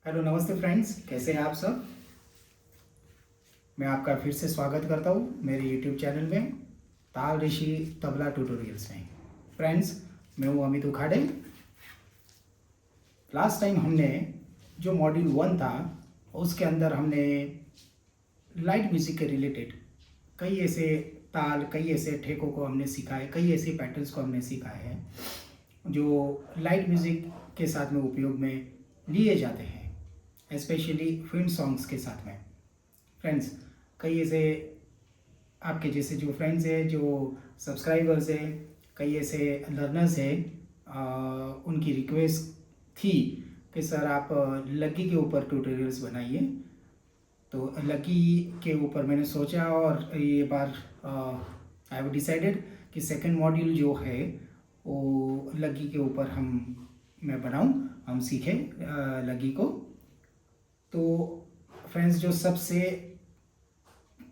Hello नमस्ते friends, कैसे हैं आप सब। मैं आपका फिर से स्वागत करता हूँ मेरे यूट्यूब चैनल में ताल ऋषि तबला ट्यूटोरियल्स में। फ्रेंड्स, मैं हूँ अमित उखाड़े। लास्ट टाइम हमने जो मॉड्यूल 1 था उसके अंदर हमने लाइट म्यूज़िक के रिलेटेड कई ऐसे ताल, कई ऐसे ठेकों को हमने सिखाए, कई ऐसे पैटर्न्स को हमने सिखाए हैं जो लाइट म्यूज़िक के साथ में उपयोग में लिए जाते हैं, स्पेशली फिल्म सॉन्ग्स के साथ में। फ्रेंड्स, कई ऐसे आपके जैसे जो फ्रेंड्स हैं, जो सब्सक्राइबर्स हैं, कई ऐसे लर्नर्स हैं, उनकी रिक्वेस्ट थी कि सर आप लग्गी के ऊपर ट्यूटोरियल्स बनाइए। तो लग्गी के ऊपर मैंने सोचा और ये बार आई हैव डिसाइडेड कि सेकंड मॉड्यूल जो है वो लग्गी के ऊपर मैं बनाऊं, हम सीखें लग्गी को। तो फ्रेंड्स, जो सबसे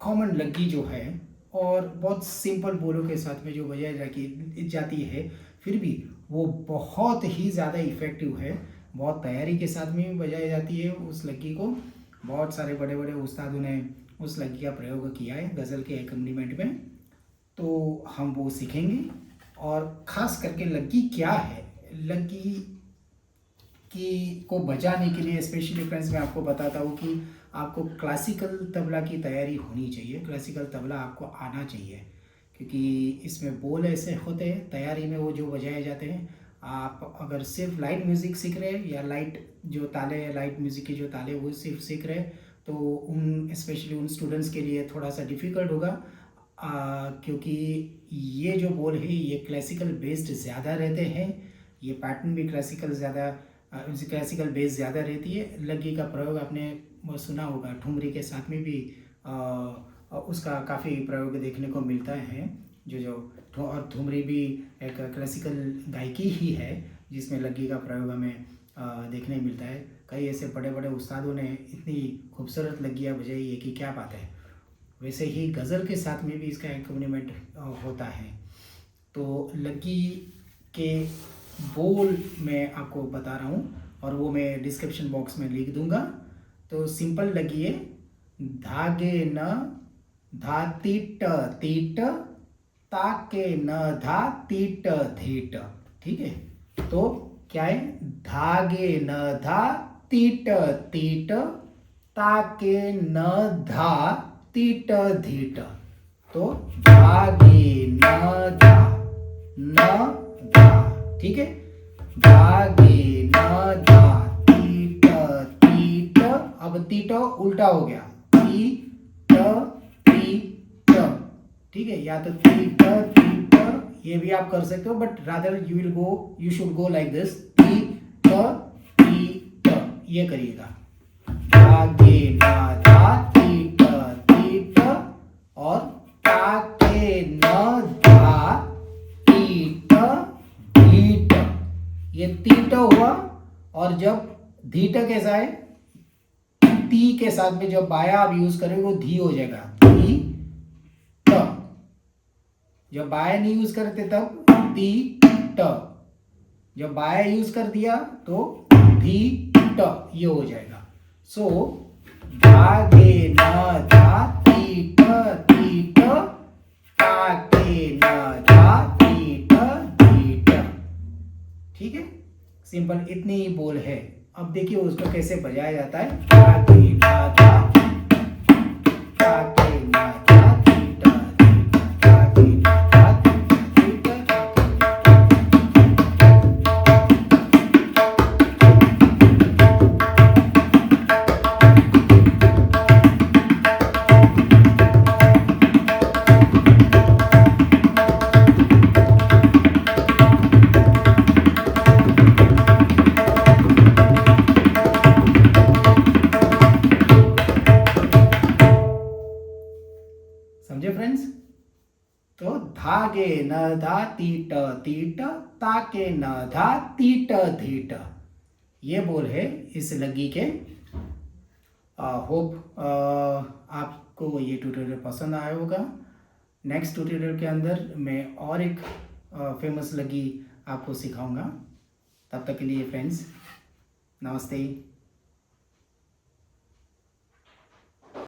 कॉमन लग्गी जो है और बहुत सिंपल बोलों के साथ में जो बजाई जाती है, फिर भी वो बहुत ही ज़्यादा इफ़ेक्टिव है। बहुत तैयारी के साथ में भी बजाई जाती है उस लग्गी को। बहुत सारे बड़े बड़े उस्तादों ने उस लग्गी का प्रयोग किया है गज़ल के एकम्पनीमेंट में। तो हम वो सीखेंगे और ख़ास करके लग्गी क्या है, लग्गी को बजाने के लिए स्पेशली फ्रेंड्स मैं आपको बताता हूँ कि आपको क्लासिकल तबला की तैयारी होनी चाहिए। क्लासिकल तबला आपको आना चाहिए क्योंकि इसमें बोल ऐसे होते हैं तैयारी में वो जो बजाए जाते हैं। आप अगर सिर्फ लाइट म्यूज़िक सीख रहे हैं या लाइट म्यूज़िक के जो ताले वो सिर्फ सीख रहे हैं तो उन स्पेशली उन स्टूडेंट्स के लिए थोड़ा सा डिफ़िकल्ट होगा, क्योंकि ये जो बोल है ये क्लासिकल बेस्ड ज़्यादा रहते हैं। ये पैटर्न भी क्लासिकल बेस ज़्यादा रहती है। लग्गी का प्रयोग आपने सुना होगा, ठुमरी के साथ में भी उसका काफ़ी प्रयोग देखने को मिलता है। और ठुमरी भी एक क्लासिकल गायकी ही है जिसमें लग्गी का प्रयोग हमें देखने मिलता है। कई ऐसे बड़े बड़े उस्तादों ने इतनी खूबसूरत लग्गियाँ बजाई है कि क्या बात है। वैसे ही गज़ल के साथ में भी इसका एक्कोम्पनीमेंट होता है। तो लग्गी के बोल मैं आपको बता रहा हूँ और वो मैं डिस्क्रिप्शन बॉक्स में लिख दूंगा। तो सिंपल लग्गी है, धागे न धा तीट तीट, ताके न धा तीट धीट। ठीक है, तो क्या है, धागे न धा तीट तीट, ताके न धा तीट धीट। तो धागे न धा ठीक है, धागे न धा तीट तीट। अब तीट उल्टा हो गया, तीट तीट। ठीक है, या तो तीट तीट ये भी आप कर सकते हो, but rather you should go like this, तीट तीट ये करिएगा। धागे न धा तीट तीट और ताके न धा तीट धीट। ये तीट हुआ और जब धीट कैसा है, ती के साथ में जब बाया आप यूज करेंगे वो धी हो जाएगा, धी ट। जब बाया नहीं यूज करते तब ती ट, जब बाया यूज कर दिया तो धी ट ये हो जाएगा। सो धागे न धा तीट तीट, ताके न धा तीट धीट। ठीक है, सिंपल इतनी ही बोल है। अब देखिए उसको कैसे बजाया जाता है। धागे न धा, ताके न धा तीट धीट, ताके न धा तीट धीट। समझे फ्रेंड्स। तो धागे न धा तीट तीट, ताके न धा तीट धीट ये बोल है इस लग्गी के। होप आपको ये ट्यूटोरियल पसंद आया होगा। नेक्स्ट ट्यूटोरियल के अंदर मैं और एक फेमस लग्गी आपको सिखाऊंगा। तब तक के लिए फ्रेंड्स, नमस्ते।